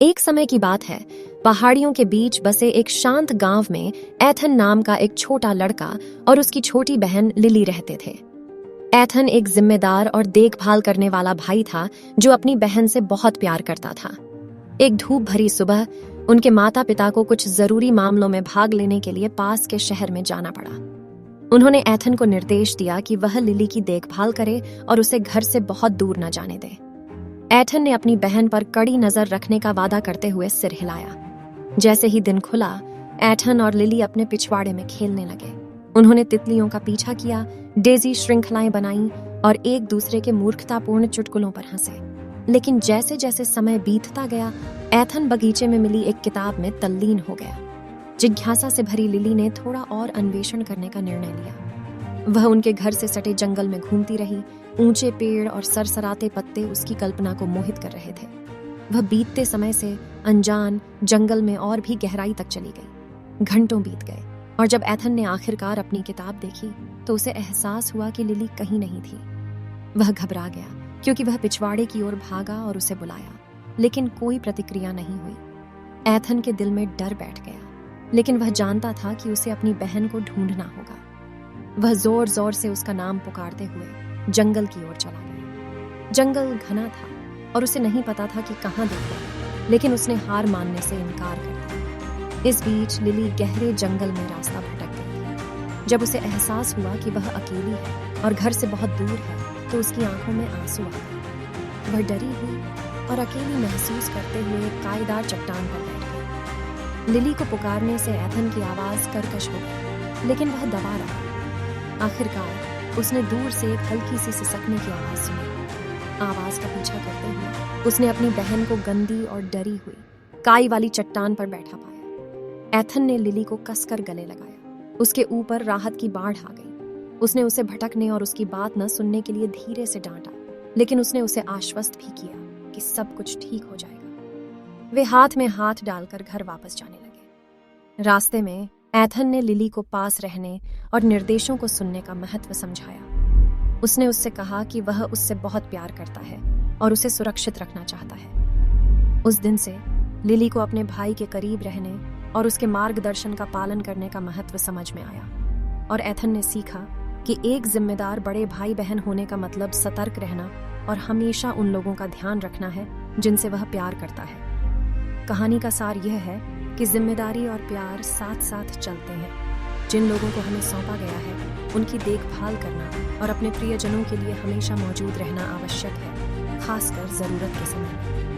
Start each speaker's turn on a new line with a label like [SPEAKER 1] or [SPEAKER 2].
[SPEAKER 1] एक समय की बात है, पहाड़ियों के बीच बसे एक शांत गांव में एथन नाम का एक छोटा लड़का और उसकी छोटी बहन लिली रहते थे। एथन एक जिम्मेदार और देखभाल करने वाला भाई था जो अपनी बहन से बहुत प्यार करता था। एक धूप भरी सुबह उनके माता पिता को कुछ जरूरी मामलों में भाग लेने के लिए पास के शहर में जाना पड़ा। उन्होंने एथन को निर्देश दिया कि वह लिली की देखभाल करे और उसे घर से बहुत दूर न जाने दे। एथन ने अपनी बहन पर कड़ी नजर रखने का वादा करते हुए सिर हिलाया। जैसे ही दिन खुला, एथन और लिली अपने पिछवाड़े में खेलने लगे। उन्होंने तितलियों का पीछा किया, डेजी श्रृंखलाएं बनाई और एक दूसरे के मूर्खतापूर्ण चुटकुलों पर हंसे। लेकिन जैसे जैसे समय बीतता गया, एथन बगीचे में मिली एक किताब में तल्लीन हो गया। जिज्ञासा से भरी लिली ने थोड़ा और अन्वेषण करने का निर्णय लिया। वह उनके घर से सटे जंगल में घूमती रही। ऊंचे पेड़ और सरसराते पत्ते उसकी कल्पना को मोहित कर रहे थे। वह बीतते समय से अनजान जंगल में और भी गहराई तक चली गई। घंटों बीत गए और जब एथन ने आखिरकार अपनी किताब देखी तो उसे एहसास हुआ कि लिली कहीं नहीं थी। वह घबरा गया क्योंकि वह पिछवाड़े की ओर भागा और उसे बुलाया, लेकिन कोई प्रतिक्रिया नहीं हुई। एथन के दिल में डर बैठ गया, लेकिन वह जानता था कि उसे अपनी बहन को ढूंढना होगा। वह जोर जोर से उसका नाम पुकारते हुए जंगल की ओर चला गया। जंगल घना था और उसे नहीं पता था कि कहाँ देखना, लेकिन उसने हार मानने से इनकार कर दिया। इस बीच लिली गहरे जंगल में रास्ता भटक गई। जब उसे एहसास हुआ कि वह अकेली है और घर से बहुत दूर है, तो उसकी आंखों में आंसू आ गए। वह डरी हुई और अकेली महसूस करते हुए एक कायदार चट्टान पर बैठ गई। लिली को पुकारने से एथन की आवाज कर्कश हो गई, लेकिन वह दबा रहा। आखिरकार उसने दूर से एक हल्की सी सिसकने की आवाज सुनी। आवाज का पीछा करते हुए उसने अपनी बहन को गंदी और डरी हुई काई वाली चट्टान पर बैठा पाया। एथन ने लिली को कसकर गले लगाया। उसके ऊपर राहत की बाढ़ आ गई। उसने उसे भटकने और उसकी बात न सुनने के लिए धीरे से डांटा, लेकिन उसने उसे आश्वस्त भी किया कि सब कुछ ठीक हो जाएगा। वे हाथ में हाथ डालकर घर वापस जाने लगे। रास्ते में एथन ने लिली को पास रहने और निर्देशों को सुनने का महत्व समझाया। उसने उससे कहा कि वह उससे बहुत प्यार करता है और उसे सुरक्षित रखना चाहता है। उस दिन से लिली को अपने भाई के करीब रहने और उसके मार्गदर्शन का पालन करने का महत्व समझ में आया। और एथन ने सीखा कि एक जिम्मेदार बड़े भाई बहन होने का मतलब सतर्क रहना और हमेशा उन लोगों का ध्यान रखना है जिनसे वह प्यार करता है। कहानी का सार यह है कि जिम्मेदारी और प्यार साथ साथ चलते हैं। जिन लोगों को हमें सौंपा गया है उनकी देखभाल करना और अपने प्रियजनों के लिए हमेशा मौजूद रहना आवश्यक है, खासकर जरूरत के समय में।